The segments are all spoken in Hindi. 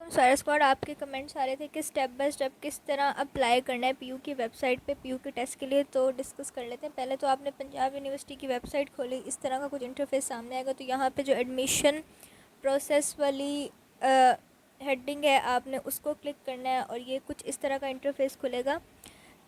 सारा स्क्वाड आपके कमेंट्स आ रहे थे कि स्टेप बाय स्टेप किस तरह अप्लाई करना है पीयू की वेबसाइट पे पीयू के टेस्ट के लिए। तो डिस्कस कर लेते हैं। पहले तो आपने पंजाब यूनिवर्सिटी की वेबसाइट खोली, इस तरह का कुछ इंटरफेस सामने आएगा। तो यहाँ पे जो एडमिशन प्रोसेस वाली हेडिंग है आपने उसको क्लिक करना है और ये कुछ इस तरह का इंटरफेस खुलेगा।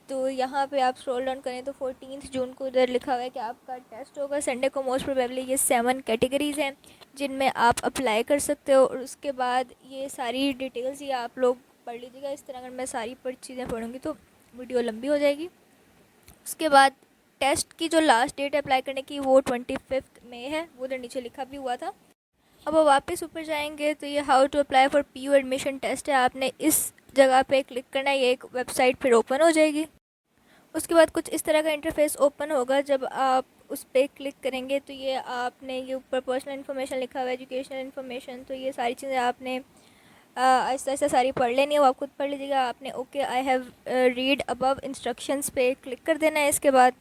तो यहाँ पे आप स्क्रॉल डाउन करें तो 14 जून को इधर लिखा हुआ है कि आपका टेस्ट होगा संडे को। मोस्ट प्रोबेबली ये 7 कैटेगरीज़ हैं जिनमें आप अप्लाई कर सकते हो। और उसके बाद ये सारी डिटेल्स ये आप लोग पढ़ लीजिएगा। इस तरह अगर मैं सारी चीज़ें पढ़ूँगी तो वीडियो लंबी हो जाएगी। उसके बाद टेस्ट की जो लास्ट डेट अप्लाई करने की वो 25 मई है, वो उधर नीचे लिखा भी हुआ था। अब वापस ऊपर जाएंगे तो ये how to apply for PU admission test है। आपने इस जगह पे क्लिक करना है, ये एक वेबसाइट फिर ओपन हो जाएगी। उसके बाद कुछ इस तरह का इंटरफेस ओपन होगा। जब आप उस पर क्लिक करेंगे तो ये आपने ये ऊपर पर्सनल इन्फॉर्मेशन लिखा हुआ है, एजुकेशनल इन्फॉर्मेशन, तो ये सारी चीज़ें आपने आहिस्ता आहिस्ता सारी पढ़ लेनी है। वो आप खुद पढ़ लीजिएगा। आपने okay I have read above instructions पे क्लिक कर देना है। उसके बाद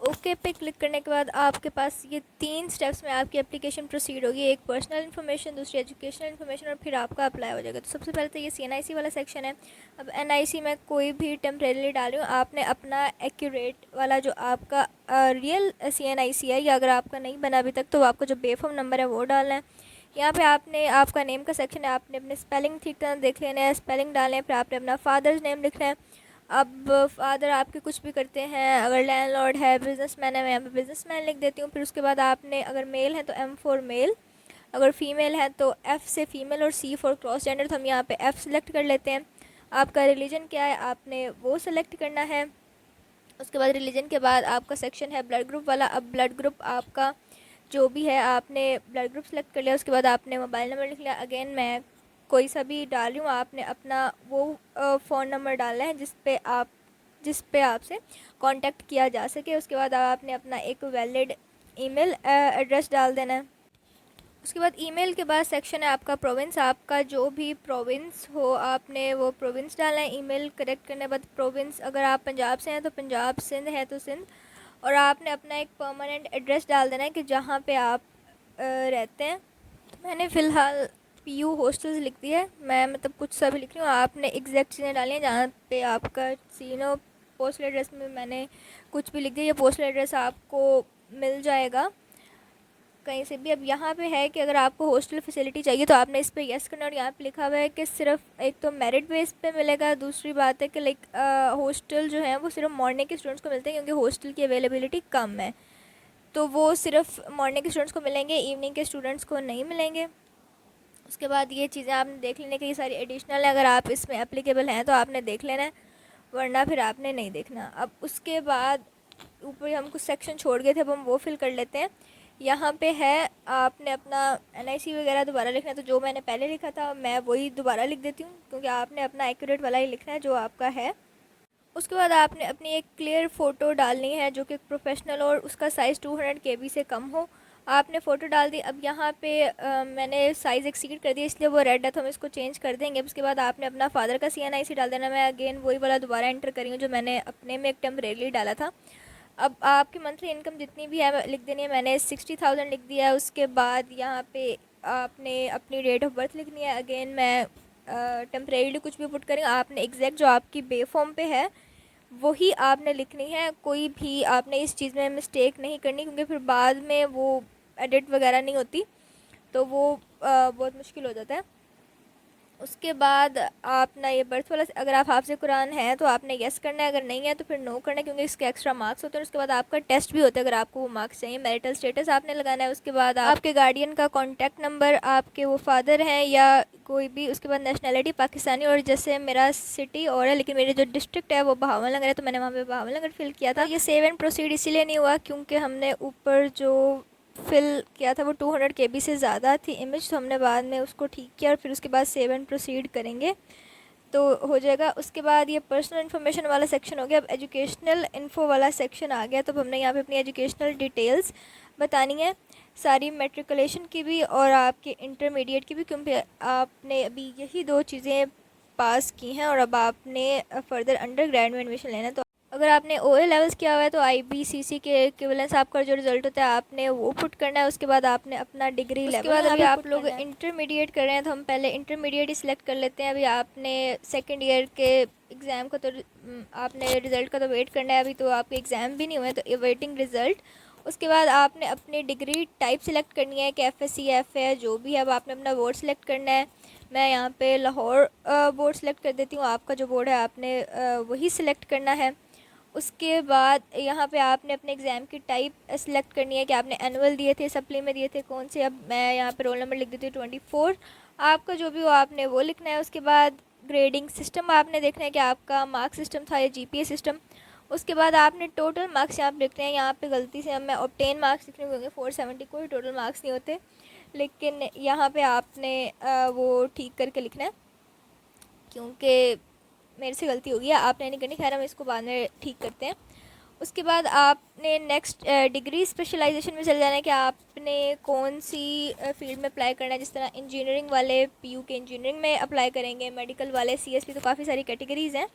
ओके पे क्लिक करने के बाद आपके पास ये 3 स्टेप्स में आपकी एप्लीकेशन प्रोसीड होगी। एक पर्सनल इन्फॉर्मेशन, दूसरी एजुकेशनल इन्फॉर्मेशन और फिर आपका अप्लाई हो जाएगा। तो सबसे पहले तो ये CNIC वाला सेक्शन है। अब NIC में कोई भी टेम्परेरी डाल रही हूँ, आपने अपना एक्यूरेट वाला जो आपका रियल CNIC है या अगर आपका नहीं बना अभी तक तो आपका जो बेफॉर्म नंबर है वो डालना है। यहाँ पे आपने आपका नेम का सेक्शन है, आपने अपने स्पेलिंग ठीक तरह देख लेना है, स्पेलिंग डालना है। फिर आपने अपना फादर्स नेम लिखना है। अब फादर आपके कुछ भी करते हैं, अगर लैंडलॉर्ड है, बिजनेसमैन है, मैं यहाँ पे बिजनेसमैन लिख देती हूँ। फिर उसके बाद आपने अगर मेल है तो M फॉर मेल, अगर फीमेल है तो F से फीमेल और C फॉर क्रॉस जेंडर। तो हम यहाँ पे F सेलेक्ट कर लेते हैं। आपका रिलीजन क्या है आपने वो सेलेक्ट करना है। उसके बाद रिलीजन के बाद आपका सेक्शन है ब्लड ग्रुप वाला। अब ब्लड ग्रुप आपका जो भी है आपने ब्लड ग्रुप सेलेक्ट कर लिया। उसके बाद आपने मोबाइल नंबर लिख लिया। अगेन मैं कोई सा भी डाल रही हूँ, आपने अपना वो फ़ोन नंबर डालना है जिस पे आपसे कांटेक्ट किया जा सके। उसके बाद आपने अपना एक वैलिड ईमेल एड्रेस डाल देना है। उसके बाद ईमेल के बाद सेक्शन है आपका प्रोविंस। आपका जो भी प्रोविंस हो आपने वो प्रोविंस डालना है। ईमेल करेक्ट करने के बाद प्रोविंस, अगर आप पंजाब से हैं तो पंजाब, सिंध है तो सिंध, और आपने अपना एक परमानेंट एड्रेस डाल देना है कि जहाँ पे आप रहते हैं। तो मैंने फ़िलहाल पीयू हॉस्टल्स लिख दिया है, मैं मतलब कुछ सा भी लिख रही हूँ। आपने एग्जैक्ट चीज़ें डाली हैं जहाँ पे आपका सीनो पोस्टल एड्रेस में मैंने कुछ भी लिख दिया। ये पोस्टल एड्रेस आपको मिल जाएगा कहीं से भी। अब यहाँ पे है कि अगर आपको हॉस्टल फैसिलिटी चाहिए तो आपने इस पर येस करना। और यहाँ पे लिखा हुआ है कि सिर्फ एक तो मेरिट बेस पे मिलेगा, दूसरी बात है कि लाइक हॉस्टल जो है वो सिर्फ मॉर्निंग के स्टूडेंट्स को मिलते हैं क्योंकि हॉस्टल की अवेलेबिलिटी कम है। तो वो सिर्फ मॉर्निंग के स्टूडेंट्स को मिलेंगे, इवनिंग के स्टूडेंट्स को नहीं मिलेंगे। उसके बाद ये चीज़ें आपने देख लेने की, ये सारी एडिशनल है, अगर आप इसमें एप्लीकेबल हैं तो आपने देख लेना है, वरना फिर आपने नहीं देखना। अब उसके बाद ऊपर हम कुछ सेक्शन छोड़ गए थे, अब हम वो फिल कर लेते हैं। यहाँ पे है आपने अपना NIC वगैरह दोबारा लिखना है। तो जो मैंने पहले लिखा था मैं वही दोबारा लिख देती हूँ क्योंकि आपने अपना एक्यूरेट वाला ही लिखना है जो आपका है। उसके बाद आपने अपनी एक क्लियर फ़ोटो डालनी है जो कि प्रोफेशनल और उसका साइज़ 200 KB से कम हो। आपने फ़ोटो डाल दी। अब यहाँ पे मैंने साइज़ एक्सीड कर दिया इसलिए वो रेड है, तो हम इसको चेंज कर देंगे। उसके बाद आपने अपना फादर का CNIC डाल देना। मैं अगेन वही वाला दोबारा एंटर करी हूँ जो मैंने अपने में एक टेम्परेरी डाला था। अब आपकी मंथली इनकम जितनी भी है लिख देनी है। मैंने 60,000 लिख दिया है। उसके बाद यहाँ पे आपने अपनी डेट ऑफ बर्थ लिखनी है। अगेन मैं टेम्परेरीली कुछ भी पुट करेंगे। आपने एग्जैक्ट जो आपकी बे फॉर्म पे है वही आपने लिखनी है। कोई भी आपने इस चीज़ में मिस्टेक नहीं करनी क्योंकि फिर बाद में वो एडिट वगैरह नहीं होती, तो वो बहुत मुश्किल हो जाता है। उसके बाद आपने ये बर्थ वाला, अगर आप हाफ़िज़ कुरान है तो आपने येस करना है, अगर नहीं है तो फिर नो करना है क्योंकि इसके एक्स्ट्रा मार्क्स होते हैं। उसके बाद आपका टेस्ट भी होता है अगर आपको वो मार्क्स चाहिए। मैरिटल स्टेटस आपने लगाना है। उसके बाद आपके गार्डियन का कॉन्टैक्ट नंबर, आपके वो फादर हैं या कोई भी। उसके बाद नेशनैलिटी पाकिस्तानी, और जैसे मेरा सिटी और है लेकिन मेरी जो डिस्ट्रिक्ट है वो बहावलनगर है तो मैंने वहाँ पे बहावलनगर फिल किया था। ये सेव एंड प्रोसीड इसीलिए नहीं हुआ क्योंकि हमने ऊपर जो फिल किया था वो 200 KB से ज़्यादा थी इमेज, तो हमने बाद में उसको ठीक किया और फिर उसके बाद सेव एंड प्रोसीड करेंगे तो हो जाएगा। उसके बाद ये पर्सनल इन्फॉर्मेशन वाला सेक्शन हो गया। अब एजुकेशनल इन्फो वाला सेक्शन आ गया। तो हमने यहाँ पे अपनी एजुकेशनल डिटेल्स बतानी है, सारी मेट्रिकुलेशन की भी और आपके इंटरमीडिएट की भी, क्योंकि आपने अभी यही 2 चीज़ें पास की हैं और अब आपने फर्दर अंडर ग्रेड में एडमिशन लेना है। तो अगर आपने ओ ए लेवल्स किया हुआ है तो IBCC के इक्विवेलेंस आपका जो रिज़ल्ट होता है आपने वो पुट करना है। उसके बाद आपने अपना डिग्री लेवल, उसके बाद अभी आप लोग इंटरमीडिएट कर रहे हैं तो हम पहले इंटरमीडिएट ही सिलेक्ट कर लेते हैं। अभी आपने सेकेंड ईयर के एग्ज़ाम का तो आपने रिज़ल्ट का तो वेट करना है, अभी तो आपके एग्ज़ाम भी नहीं हुए तो वेटिंग रिज़ल्ट। उसके बाद आपने अपनी डिग्री टाइप सिलेक्ट करनी है कि FSc FA जो भी है। अब आपने अपना बोर्ड सिलेक्ट करना है। मैं यहाँ पे लाहौर बोर्ड सिलेक्ट कर देती हूँ। आपका जो बोर्ड है आपने वही सिलेक्ट करना है। उसके बाद यहाँ पे आपने अपने एग्ज़ाम की टाइप सेलेक्ट करनी है कि आपने एनुअल दिए थे, सप्ली में दिए थे, कौन से। अब मैं यहाँ पे रोल नंबर लिख देती हूँ 24। आपका जो भी हो आपने वो लिखना है। उसके बाद ग्रेडिंग सिस्टम आपने देखना है कि आपका मार्क सिस्टम था या GPA सिस्टम। उसके बाद आपने टोटल मार्क्स यहाँ पर लिखने हैं। यहाँ पे गलती से मैं ऑब्टेन मार्क्स लिखने होंगे 470, कोई टोटल मार्क्स नहीं होते, लेकिन यहाँ पे आपने वो ठीक करके लिखना है क्योंकि मेरे से गलती हो गई है, आपने नहीं करनी। खैर हम इसको बाद में ठीक करते हैं। उसके बाद आपने नेक्स्ट डिग्री स्पेशलाइजेशन में चले जाना है कि आपने कौन सी फील्ड में अप्लाई करना है। जिस तरह इंजीनियरिंग वाले PU के इंजीनियरिंग में अप्लाई करेंगे, मेडिकल वाले CSP, तो काफ़ी सारी कैटेगरीज़ हैं।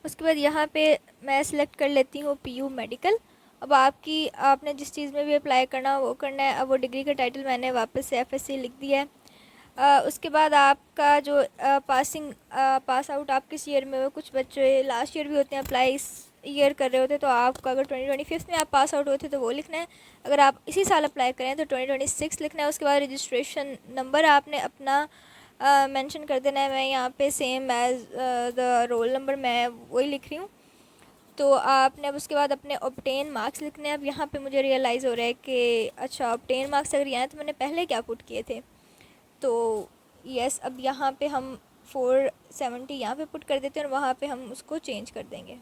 उसके बाद यहाँ पे मैं सिलेक्ट कर लेती हूँ PU मेडिकल। अब आपने जिस चीज़ में भी अप्लाई करना वो करना है। अब वो डिग्री का टाइटल मैंने वापस से FSc लिख दिया है। उसके बाद आपका जो पास आउट आप किस ईयर में हो, कुछ बच्चे लास्ट ईयर भी होते हैं अप्लाई इस ईयर कर रहे होते हैं, तो आपका अगर 2025 में आप पास आउट होते तो वो लिखना है। अगर आप इसी साल अप्लाई करें तो 2026 लिखना है। उसके बाद रजिस्ट्रेशन नंबर आपने अपना मेंशन कर देना है। मैं यहाँ पे same as the roll number मैं वही लिख रही हूँ। तो आपने अब उसके बाद अपने ऑब्टेन मार्क्स लिखने हैं। अब यहाँ पे मुझे रियलाइज़ हो रहा है कि अच्छा ऑब्टेन मार्क्स अगर यहाँ तो मैंने पहले क्या पुट किए थे, तो यस अब यहाँ पे हम 470 यहाँ पे पुट कर देते हैं और वहाँ पे हम उसको चेंज कर देंगे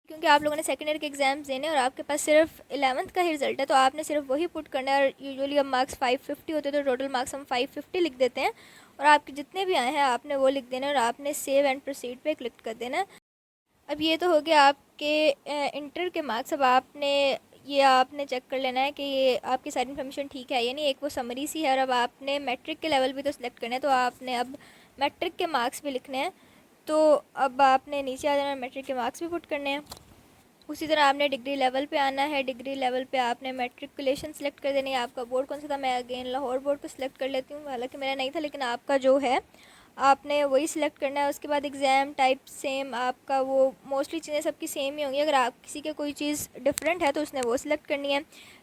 क्योंकि आप लोगों ने सेकेंड ईयर के एग्ज़ाम्स देने और आपके पास सिर्फ 11th का ही रिज़ल्ट है, तो आपने सिर्फ वही पुट करना है। और यूजुअली अब मार्क्स 550 होते हैं तो टोटल मार्क्स हम 550 लिख देते हैं और आपके जितने भी आए हैं आपने वो लिख देना और आपने सेव एंड प्रोसीड पे क्लिक कर देना। अब ये तो हो गया आपके इंटर के मार्क्स। अब आपने चेक कर लेना है कि ये आपकी सारी इन्फॉर्मेशन ठीक है या नहीं, एक वो समरी सी है। और अब आपने मैट्रिक के लेवल भी तो सिलेक्ट करना है, तो आपने अब मैट्रिक के मार्क्स भी लिखने हैं। तो अब आपने नीचे आ जाना, मैट्रिक के मार्क्स भी पुट करने हैं। उसी तरह आपने डिग्री लेवल पे आना है। डिग्री लेवल पे आपने मैट्रिकुलेशन सेलेक्ट कर देनी है। आपका बोर्ड कौन सा था, मैं अगेन लाहौर बोर्ड को सिलेक्ट कर लेती हूँ, हालांकि मेरा नहीं था, लेकिन आपका जो है आपने वही सिलेक्ट करना है। उसके बाद एग्ज़ाम टाइप सेम, आपका वो मोस्टली चीज़ें सबकी सेम ही होंगी। अगर आप किसी के कोई चीज़ डिफरेंट है तो उसने वो सिलेक्ट करनी है।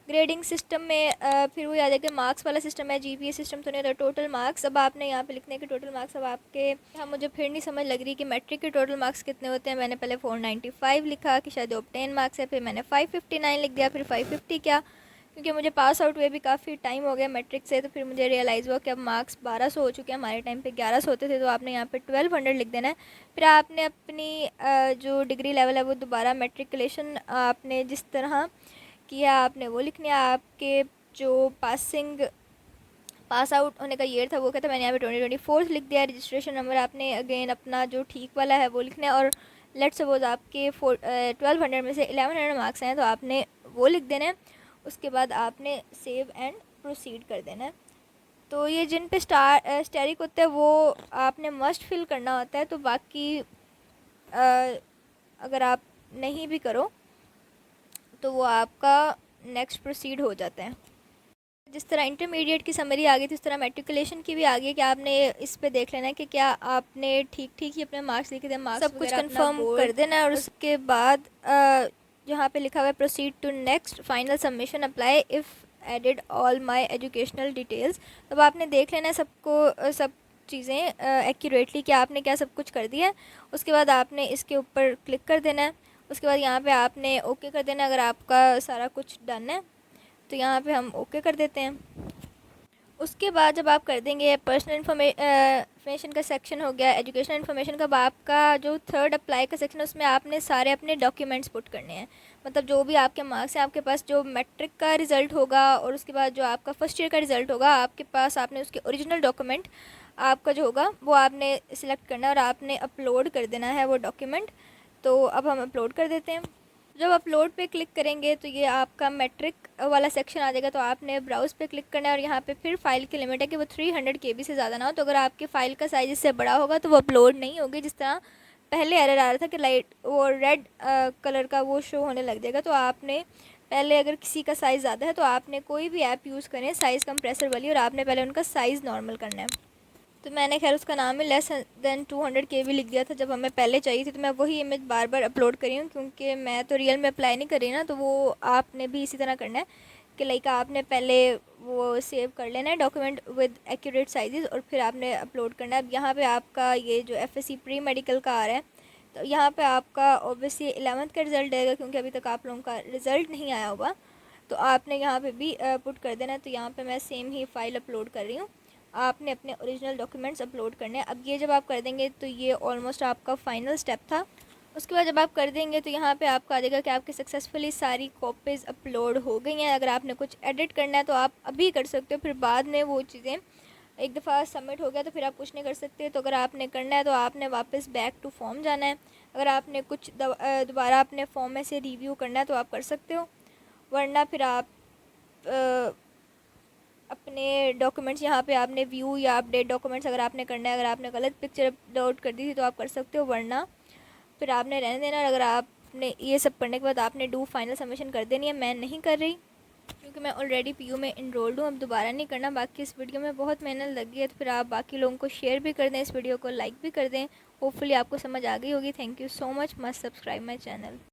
ग्रेडिंग सिस्टम में फिर वो याद है कि मार्क्स वाला सिस्टम है, GPA सिस्टम तो नहीं होता, टोटल मार्क्स। अब आपने यहाँ पे लिखने के टोटल मार्क्स। अब आपके मुझे फिर नहीं समझ लग रही कि मैट्रिक के टोटल मार्क्स कितने होते हैं। मैंने पहले 495 लिखा कि शायद ऑब्टेन मार्क्स है, फिर मैंने 559 लिख दिया, फिर 550 क्या, क्योंकि मुझे पास आउट हुए भी काफ़ी टाइम हो गया मैट्रिक से। तो फिर मुझे रियलाइज़ हुआ कि अब मार्क्स 1200 हो चुके हैं, हमारे टाइम पे 1100 होते थे। तो आपने यहाँ पे 1200 लिख देना है। फिर आपने अपनी जो डिग्री लेवल है वो दोबारा मैट्रिकुलेशन आपने जिस तरह किया आपने वो लिखनी है। आपके जो पास आउट होने का ईयर था वो क्या था, मैंने यहाँ पे 2024 लिख दिया। रजिस्ट्रेशन नंबर आपने अगेन अपना जो ठीक वाला है वो लिखना है। और लेट सपोज आपके 1200 में से 1100 मार्क्स हैं तो आपने वो लिख देना है। उसके बाद आपने सेव एंड प्रोसीड कर देना है। तो ये जिन पे स्टैरिक होता है वो आपने मस्ट फिल करना होता है। तो बाकी अगर आप नहीं भी करो तो वो आपका नेक्स्ट प्रोसीड हो जाता है। जिस तरह इंटरमीडिएट की समरी आ गई थी उस तरह मैट्रिकुलेशन की भी आ गई कि आपने इस पे देख लेना है कि क्या आपने ठीक ही अपने मार्क्स लिखे थे, मार्क्स सब कुछ कंफर्म कर देना है। और उसके बाद जहाँ पे लिखा हुआ है proceed to next final submission apply if added all my educational details, तब आपने देख लेना है सब चीज़ें एक्यूरेटली कि आपने क्या सब कुछ कर दिया है। उसके बाद आपने इसके ऊपर क्लिक कर देना है। उसके बाद यहाँ पे आपने ओके कर देना अगर आपका सारा कुछ डन है, तो यहाँ पे हम ओके कर देते हैं। उसके बाद जब आप कर देंगे पर्सनल इन्फॉर्मेशन का सेक्शन हो गया, एजुकेशनल इन्फॉर्मेशन का, आपका जो थर्ड अप्लाई का सेक्शन है उसमें आपने सारे अपने डॉक्यूमेंट्स पुट करने हैं। मतलब जो भी आपके मार्क्स हैं, आपके पास जो मैट्रिक का रिज़ल्ट होगा और उसके बाद जो आपका फर्स्ट ईयर का रिज़ल्ट होगा, आपके पास आपने उसके ओरिजिनल डॉक्यूमेंट आपका जो होगा वो आपने सिलेक्ट करना है और आपने अपलोड कर देना है वो डॉक्यूमेंट। तो अब हम अपलोड कर देते हैं। जब अपलोड पे क्लिक करेंगे तो ये आपका मैट्रिक वाला सेक्शन आ जाएगा। तो आपने ब्राउज़ पे क्लिक करना है और यहाँ पे फिर फ़ाइल की लिमिट है कि वो 300 KB से ज़्यादा ना हो। तो अगर आपकी फ़ाइल का साइज़ इससे बड़ा होगा तो वो अपलोड नहीं होगी। जिस तरह पहले एरर आ रहा था कि लाइट वो रेड कलर का वो शो होने लग जाएगा। तो आपने पहले, अगर किसी का साइज़ ज़्यादा है तो आपने कोई भी ऐप यूज़ करें साइज़ कंप्रेसर वाली, और आपने पहले उनका साइज़ नॉर्मल करना है। तो मैंने खैर उसका नाम है लेस देन 200 KB लिख दिया था जब हमें पहले चाहिए थी। तो मैं वही इमेज बार बार अपलोड कर रही हूँ, क्योंकि मैं तो रियल में अप्लाई नहीं कर रही ना, तो वो आपने भी इसी तरह करना है कि लाइक आपने पहले वो सेव कर लेना है डॉक्यूमेंट विद एक्यूरेट साइजेस, और फिर आपने अपलोड करना है। अब यहाँ पे आपका ये जो FSC प्री मेडिकल का आ रहा है, तो यहाँ पे आपका ऑब्वियसली 11th का रिज़ल्ट आएगा, क्योंकि अभी तक आप लोगों का रिज़ल्ट नहीं आया होगा। तो आपने यहाँ पे भी पुट कर देना है। तो यहाँ पे मैं सेम ही फ़ाइल अपलोड कर रही हूँ। आपने अपने ओरिजिनल डॉक्यूमेंट्स अपलोड करने हैं। अब ये जब आप कर देंगे तो ये ऑलमोस्ट आपका फ़ाइनल स्टेप था। उसके बाद जब आप कर देंगे तो यहाँ पे आपका आ जाएगा कि आपकी सक्सेसफुली सारी कॉपीज़ अपलोड हो गई हैं। अगर आपने कुछ एडिट करना है तो आप अभी कर सकते हो, फिर बाद में वो चीज़ें एक दफ़ा सबमिट हो गया तो फिर आप कुछ नहीं कर सकते। तो अगर आपने करना है तो आपने वापस बैक टू फॉर्म जाना है। अगर आपने कुछ दोबारा अपने फॉर्म में से रिव्यू करना है तो आप कर सकते हो, वरना फिर आप अपने डॉक्यूमेंट्स यहाँ पे आपने व्यू या अपडेट डॉक्यूमेंट्स अगर आपने करना है, अगर आपने गलत पिक्चर अपलोड कर दी थी तो आप कर सकते हो, वरना फिर आपने रहने देना। अगर आपने ये सब करने के बाद आपने डू फाइनल सबमिशन कर देनी है। मैं नहीं कर रही क्योंकि मैं ऑलरेडी PU में इनरोल्ड हूँ, अब दोबारा नहीं करना। बाकी इस वीडियो में बहुत मेहनत लगी है, तो फिर आप बाकी लोगों को शेयर भी कर दें, इस वीडियो को लाइक भी कर दें। होपफुली आपको समझ आ गई होगी। Thank you so much. Must subscribe my channel.